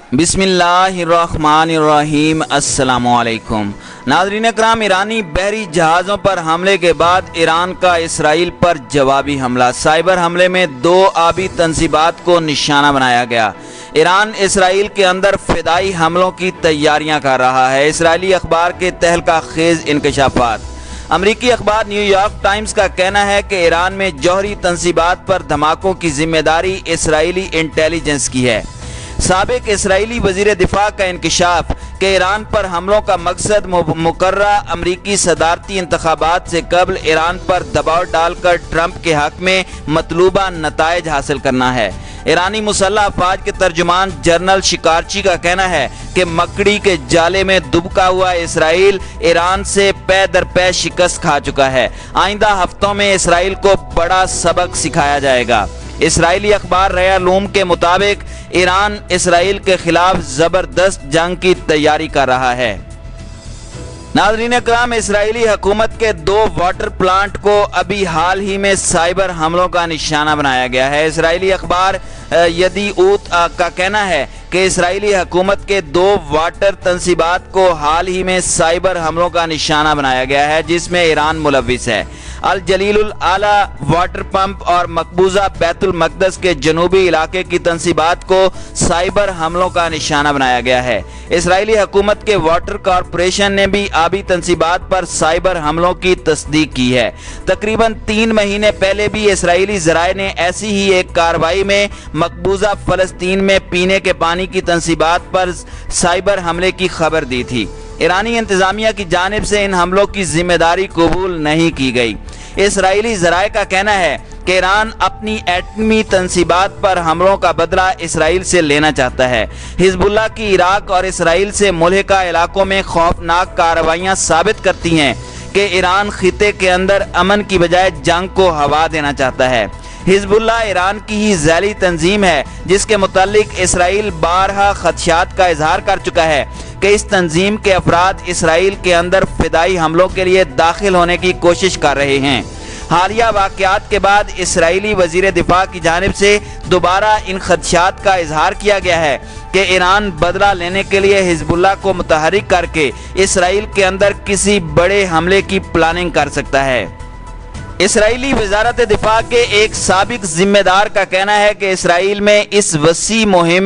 बिस्मिल्लाहिर्रहमानिर्रहीम। अस्सलामुअलैकुम नाज़रीन अकराम, ईरानी बहरी जहाज़ों पर हमले के बाद ईरान का इसराइल पर जवाबी हमला। साइबर हमले में 2 आबी तंसीबात को निशाना बनाया गया। ईरान इसराइल के अंदर फ़िदाई हमलों की तैयारियां कर रहा है। इसराइली अखबार के तहलका खेज़ इंकशाफात। अमरीकी अखबार न्यूयॉर्क टाइम्स का कहना है कि ईरान में जौहरी तंसीबात पर धमाकों की जिम्मेदारी इसराइली इंटेलिजेंस की है। साबिक इसराइली वजीर दिफा का इंकशाफ कि ईरान पर हमलों का मकसद मुकर्ररा अमरीकी सदारती इंतखाबात से कबल ईरान पर दबाव डालकर ट्रंप के हक में मतलूबा नताइज हासिल करना है। ईरानी मुसल्लह अफवाज के तर्जुमान जनरल शिकारची का कहना है कि मकड़ी के जाले में दुबका हुआ इसराइल ईरान से पै दर पै शिकस्त खा चुका है। आइंदा हफ्तों में इसराइल को बड़ा सबक सिखाया जाएगा। इसराइली अखबार रयालूम के मुताबिक ईरान इसराइल के खिलाफ जबरदस्त जंग की तैयारी कर रहा है। नाज़रीन अकराम, इसराइली हुकूमत के 2 वाटर प्लांट को अभी हाल ही में साइबर हमलों का निशाना बनाया गया है। इसराइली अखबार यदीऊत का कहना है कि इसराइली हुकूमत के 2 वाटर तंसीबात को हाल ही में साइबर हमलों का निशाना बनाया गया है, जिसमें ईरान मुलव्विस है। अल जलीलुल आला वाटर पंप और मकबूजा बैतुल मकदस के जनूबी इलाके की तंसीबात को साइबर हमलों का निशाना बनाया गया है। इसराइली हुकूमत के वाटर कॉरपोरेशन ने भी आबी तंसीबात पर साइबर हमलों की तस्दीक की है। तकरीबन 3 महीने पहले भी इसराइली ज़राए ने ऐसी ही एक कार्रवाई में मकबूजा फ़लस्तीन में पीने के पानी की तंसीबात पर साइबर हमले की खबर दी थी। ईरानी इंतजामिया की जानिब से इन हमलों की जिम्मेदारी कबूल नहीं की गई। इसराइली ज़राए का कहना है कि ईरान अपनी एटमी तंसीबात पर हमलों का बदला इसराइल से लेना चाहता है। हिजबुल्लाह की इराक और इसराइल से मुल्हिका इलाकों में खौफनाक कार्रवाइयाँ साबित करती हैं कि ईरान खिते के अंदर अमन की बजाय जंग को हवा देना चाहता है। हिजबुल्लाह ईरान की ही ज़ैली तंजीम है, जिसके मुतालिक इसराइल बारहा खदशात का इजहार कर चुका है कि इस तंजीम के अफराद इसराइल के अंदर फिदाई हमलों के लिए दाखिल होने की कोशिश कर रहे हैं। हालिया वाक़यात के बाद इसराइली वजीर दिफा की जानिब से दोबारा इन खदशात का इजहार किया गया है कि ईरान बदला लेने के लिए हिजबुल्लाह को मुतहरिक करके इसराइल के अंदर किसी बड़े हमले की प्लानिंग कर सकता है। इसराइली वजारत दिफा के एक साबिक जिम्मेदार का कहना है कि इसराइल इस वसी मुहिम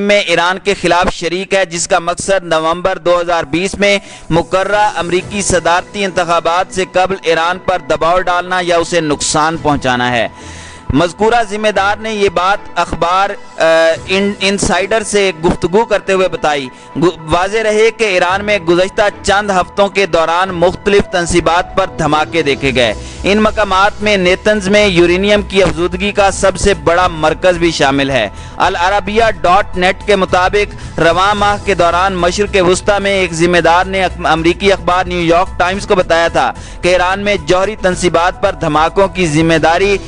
में ईरान के खिलाफ शरीक है, जिसका मकसद नवंबर 2020 में मुकर्ररा अमरीकी सदारती इंतखाबात से कबल ईरान पर दबाव डालना या उसे नुकसान पहुंचाना है। मज़कूरा जिम्मेदार ने ये बात अखबार इनसाइडर से गुफ्तगू करते हुए बताई। वाज़ेह रहे कि ईरान में गुज़श्ता चंद हफ्तों के दौरान मुख्तलिफ तंसीबात पर धमाके देखे गए। इन मकामात में नेतन्स में यूरेनियम की अफजूदगी का सबसे बड़ा मरकज़ भी शामिल है। अल अरबिया.नेट के मुताबिक रवां माह के दौरान मशरिक़ वुस्ता में एक जिम्मेदार ने अमरीकी अखबार न्यूयॉर्क टाइम्स को बताया था कि ईरान में जौहरी तंसीबात पर धमाकों की जिम्मेदारी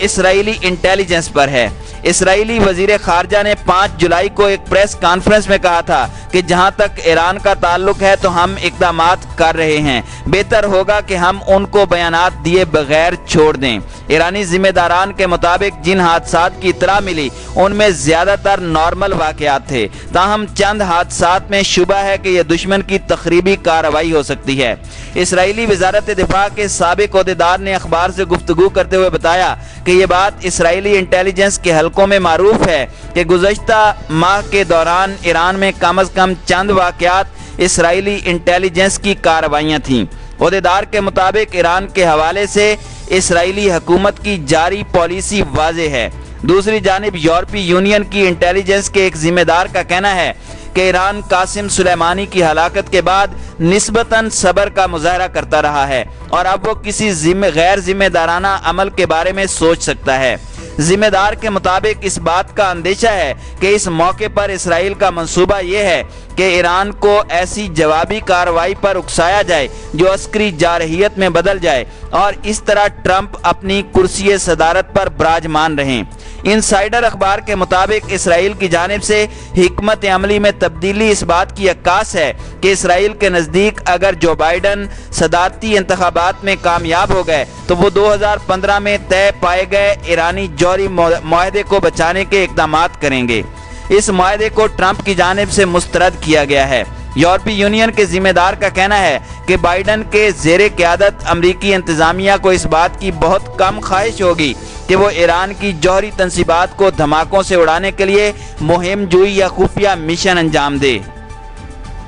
इसराइली इंटेलिजेंस पर है। इसराइली वजीर खारजा ने 5 जुलाई को एक प्रेस कॉन्फ्रेंस में कहा था कि जहां तक ईरान का ताल्लुक है तो हम इक़दामात कर रहे हैं, बेहतर होगा कि हम उनको बयानात दिए बगैर छोड़ दें। ईरानी जिम्मेदारान के मुताबिक जिन हादसात की इतला मिली उनमें ज़्यादातर नॉर्मल वाक़यात थे, ताहम चंद हादसात में शुबा है कि यह दुश्मन की तखरीबी कार्रवाई हो सकती है। इसराइली वजारत दिफा के साबिक ओहदेदार ने अखबार से गुफ्तगू करते हुए बताया कि यह बात इसराइली इंटेलिजेंस के हलकों में मारूफ है कि गुज़श्ता माह के दौरान ईरान में कम अज़ कम चंद वाक़यात इसराइली इंटेलिजेंस की कार्रवाइयाँ थीं। ओहदेदार के मुताबिक ईरान के हवाले से इसराइली हुकूमत की जारी पॉलिसी वाज़ेह है। दूसरी जानिब यूरोपीय यूनियन की इंटेलिजेंस के एक जिम्मेदार का कहना है कि ईरान कासिम सुलेमानी की हलाकत के बाद निस्बतन सब्र का मुजाहरा करता रहा है और अब वो किसी गैर जिम्मेदाराना अमल के बारे में सोच सकता है। जिम्मेदार के मुताबिक इस बात का अंदेशा है कि इस मौके पर इसराइल का मंसूबा ये है कि ईरान को ऐसी जवाबी कार्रवाई पर उकसाया जाए जो अस्करी जारहियत में बदल जाए और इस तरह ट्रंप अपनी कुर्सी सदारत पर विराजमान रहें। انسائڈر اخبار کے مطابق اسرائیل کی جانب سے حکمت عملی میں تبدیلی اس بات کی عکاس ہے کہ اسرائیل کے نزدیک اگر جو بائیڈن صدارتی انتخابات میں کامیاب ہو گئے تو وہ 2015 میں طے پائے گئے ایرانی جوہری معاہدے کو بچانے کے اقدامات کریں گے۔ اس معاہدے کو ٹرمپ کی جانب سے مسترد کیا گیا ہے۔ یورپی یونین کے ذمہ دار کا کہنا ہے کہ بائیڈن کے زیر قیادت امریکی انتظامیہ کو اس بات کی بہت کم خواہش ہوگی کہ وہ ایران کی جوہری تنصیبات کو دھماکوں سے اڑانے کے لیے مہم جوئی یا خفیہ مشن انجام دے۔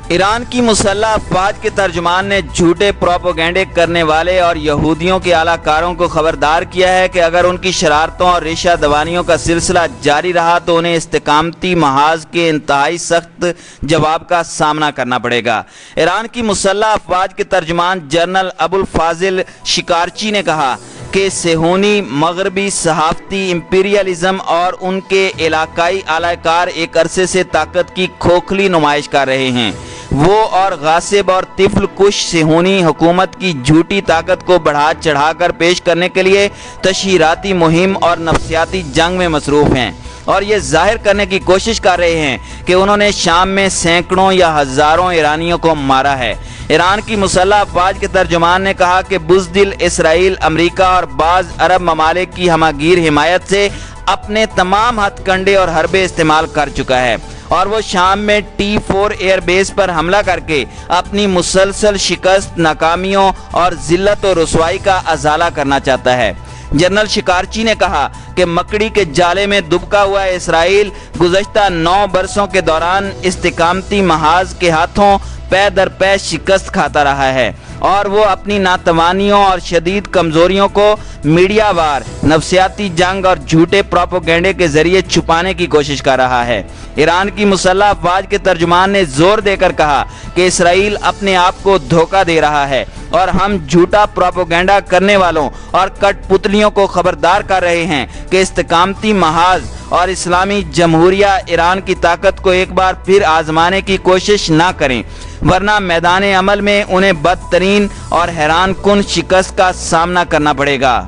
ایران کی مسلح افواج کے ترجمان نے جھوٹے پروپیگنڈے کرنے والے اور یہودیوں کے اعلیٰ کاروں کو خبردار کیا ہے کہ اگر ان کی شرارتوں اور ریشہ دوانیوں کا سلسلہ جاری رہا تو انہیں استقامتی محاذ کے انتہائی سخت جواب کا سامنا کرنا پڑے گا۔ ایران کی مسلح افواج کے ترجمان جنرل ابو الفاضل شکارچی نے کہا کہ صہیونی مغربی صحافتی امپیریلزم اور ان کے علاقائی اعلی کار ایک عرصے سے طاقت کی کھوکھلی نمائش کر رہے ہیں۔ وہ اور غاصب اور طفل کش صہیونی حکومت کی جھوٹی طاقت کو بڑھا چڑھا کر پیش کرنے کے لیے تشہیراتی مہم اور نفسیاتی جنگ میں مصروف ہیں اور یہ ظاہر کرنے کی کوشش کر رہے ہیں کہ انہوں نے شام میں سینکڑوں یا ہزاروں ایرانیوں کو مارا ہے۔ ایران کی مسلح افواج کے ترجمان نے کہا کہ بزدل اسرائیل امریکہ اور بعض عرب ممالک کی ہمہ حمایت سے اپنے تمام ہتھ کنڈے اور حربے استعمال کر چکا ہے اور وہ شام میں T4 ایئر بیس پر حملہ کر کے اپنی مسلسل شکست، ناکامیوں اور ذلت و رسوائی کا ازالہ کرنا چاہتا ہے۔ جنرل شکارچی نے کہا کہ مکڑی کے جالے میں دبکا ہوا اسرائیل گزشتہ 9 برسوں کے دوران استقامتی محاذ کے ہاتھوں پے در پے شکست کھاتا رہا ہے اور وہ اپنی ناتوانیوں اور شدید کمزوریوں کو میڈیا وار، نفسیاتی جنگ اور جھوٹے پروپیگنڈے کے ذریعے چھپانے کی کوشش کر رہا ہے۔ ایران کی مسلح افواج کے ترجمان نے زور دے کر کہا کہ اسرائیل اپنے آپ کو دھوکہ دے رہا ہے اور ہم جھوٹا پروپیگنڈا کرنے والوں اور کٹ پتلیوں کو خبردار کر رہے ہیں کہ استقامتی محاذ اور اسلامی جمہوریہ ایران کی طاقت کو ایک بار پھر آزمانے کی کوشش نہ کریں، ورنہ میدان عمل میں انہیں بدترین اور حیران کن شکست کا سامنا کرنا پڑے گا۔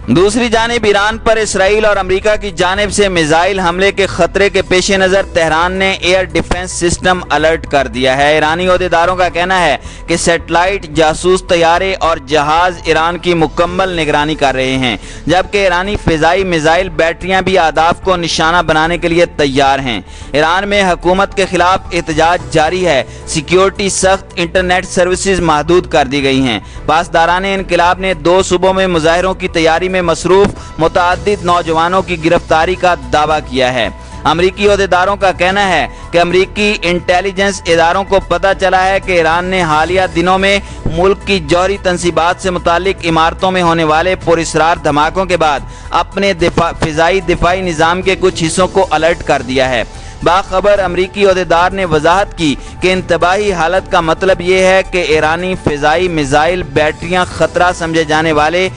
دوسری جانب ایران پر اسرائیل اور امریکہ کی جانب سے میزائل حملے کے خطرے کے پیش نظر تہران نے ایئر ڈیفنس سسٹم الرٹ کر دیا ہے۔ ایرانی عہدیداروں کا کہنا ہے کہ سیٹلائٹ، جاسوس طیارے اور جہاز ایران کی مکمل نگرانی کر رہے ہیں، جبکہ ایرانی فضائی میزائل بیٹریاں بھی اہداف کو نشانہ بنانے کے لیے تیار ہیں۔ ایران میں حکومت کے خلاف احتجاج جاری ہے، سیکیورٹی سخت، انٹرنیٹ سروسز محدود کر دی گئی ہیں۔ پاسداران انقلاب نے 2 صوبوں میں مظاہروں کی تیاری میں مصروف متعدد نوجوانوں کی گرفتاری کا دعویٰ کیا ہے۔ امریکی عہدیداروں کا کہنا ہے کہ امریکی انٹیلیجنس اداروں کو پتہ چلا ہے کہ ایران نے حالیہ دنوں میں ملک کی جوہری تنصیبات سے متعلق عمارتوں میں ہونے والے پراسرار دھماکوں کے بعد اپنے فضائی دفاعی نظام کے کچھ حصوں کو الرٹ کر دیا ہے۔ باخبر امریکی عہدیدار نے وضاحت کی کہ انتباہی حالت کا مطلب یہ ہے کہ ایرانی فضائی میزائل بیٹریاں خطرہ سمجھے جانے والے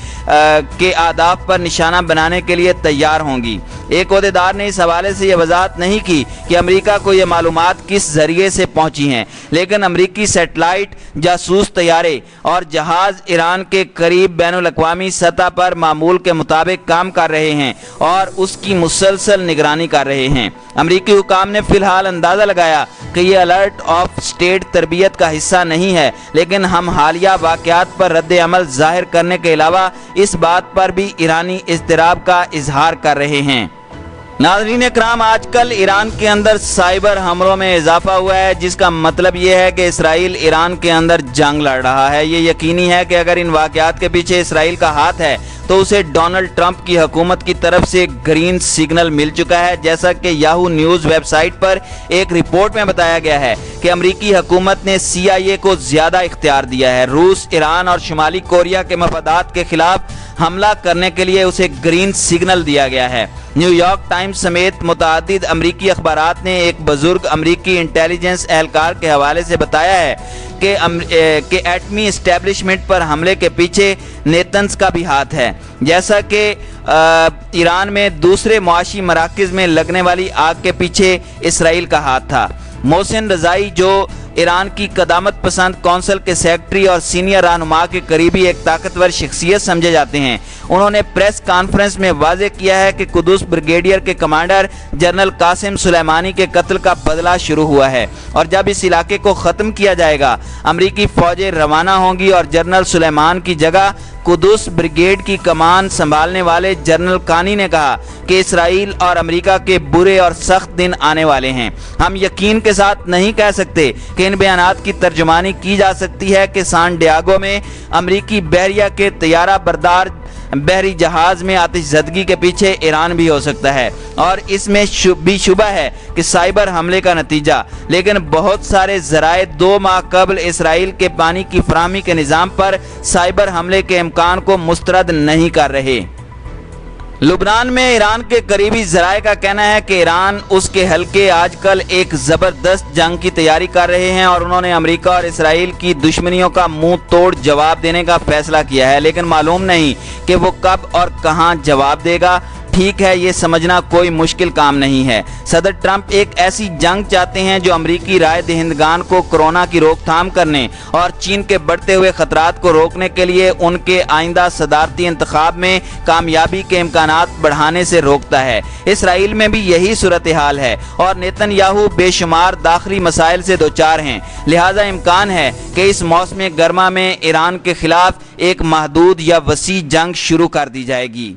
کے اہداف پر نشانہ بنانے کے لیے تیار ہوں گی۔ ایک عہدیدار نے اس حوالے سے یہ وضاحت نہیں کی کہ امریکہ کو یہ معلومات کس ذریعے سے پہنچی ہیں، لیکن امریکی سیٹلائٹ، جاسوس طیارے اور جہاز ایران کے قریب بین الاقوامی سطح پر معمول کے مطابق کام کر رہے ہیں اور اس کی مسلسل نگرانی کر رہے ہیں۔ امریکی حکام نے فی الحال اندازہ لگایا کہ یہ الرٹ آف اسٹیٹ تربیت کا حصہ نہیں ہے، لیکن ہم حالیہ واقعات پر رد عمل ظاہر کرنے کے علاوہ اس بات پر بھی ایرانی اضطراب کا اظہار کر رہے ہیں۔ ناظرین اکرام، آج کل ایران کے اندر سائبر حملوں میں اضافہ ہوا ہے، جس کا مطلب یہ ہے کہ اسرائیل ایران کے اندر جنگ لڑ رہا ہے۔ یہ یقینی ہے کہ اگر ان واقعات کے پیچھے اسرائیل کا ہاتھ ہے تو اسے ڈونلڈ ٹرمپ کی حکومت کی طرف سے گرین سگنل مل چکا ہے، جیسا کہ یاہو نیوز ویب سائٹ پر ایک رپورٹ میں بتایا گیا ہے کہ امریکی حکومت نے CIA کو زیادہ اختیار دیا ہے۔ روس، ایران اور شمالی کوریا کے مفادات کے خلاف حملہ کرنے کے لیے اسے گرین سگنل دیا گیا ہے۔ نیو یارک ٹائمز سمیت متعدد امریکی اخبارات نے ایک بزرگ امریکی انٹیلیجنس اہلکار کے حوالے سے بتایا ہے کہ ایٹمی اسٹیبلشمنٹ پر حملے کے پیچھے نیتنز کا بھی ہاتھ ہے، جیسا کہ ایران میں دوسرے معاشی مراکز میں لگنے والی آگ کے پیچھے اسرائیل کا ہاتھ تھا۔ محسن رضائی، جو ایران کی قدامت پسند کونسل کے سیکرٹری اور سینئر رہنما کے قریبی ایک طاقتور شخصیت سمجھے جاتے ہیں، انہوں نے प्रेस कॉन्फ्रेंस में वाज़ेह किया है कि कुदुस ब्रिगेडियर के कमांडर जनरल कासिम सुलेमानी के कत्ल का बदला शुरू हुआ है और जब इस इलाके को ख़त्म किया जाएगा अमरीकी फ़ौजें रवाना होंगी और जनरल सुलेमान की जगह कुदुस ब्रिगेड की कमान संभालने वाले जनरल कानी ने कहा कि इसराइल और अमेरिका के बुरे और सख्त दिन आने वाले हैं। हम यकीन के साथ नहीं कह सकते कि इन बयानात की तर्जुमानी की जा सकती है कि सान डियागो में अमरीकी बहरिया के तैयारा बरदार बहरी जहाज में आतिशज़दगी के पीछे ईरान भी हो सकता है और इसमें भी शुबा है कि साइबर हमले का नतीजा, लेकिन बहुत सारे ज़राए 2 माह कबल इसराइल के पानी की फराहमी के निज़ाम पर साइबर हमले के इम्कान को मुस्तरद नहीं कर रहे। लुबनान में ईरान के करीबी ज़राए का कहना है कि ईरान उसके हल्के आजकल एक ज़बरदस्त जंग की तैयारी कर रहे हैं और उन्होंने अमेरिका और इसराइल की दुश्मनियों का मुंह तोड़ जवाब देने का फैसला किया है, लेकिन मालूम नहीं कि वो कब और कहां जवाब देगा। ठीक है, ये समझना कोई मुश्किल काम नहीं है। सदर ट्रंप एक ऐसी जंग चाहते हैं जो अमरीकी राय दहिंदगान को कोरोना की रोकथाम करने और चीन के बढ़ते हुए खतरात को रोकने के लिए उनके आइंदा सदारती इंतखाब में कामयाबी के इम्कानात बढ़ाने से रोकता है। इसराइल में भी यही सूरत हाल है और नेतन्याहू बेशुमार दाखिली मसाइल से दोचार हैं, लिहाजा इम्कान है कि इस मौसम गर्मा में ईरान के खिलाफ एक महदूद या वसी जंग शुरू कर दी जाएगी।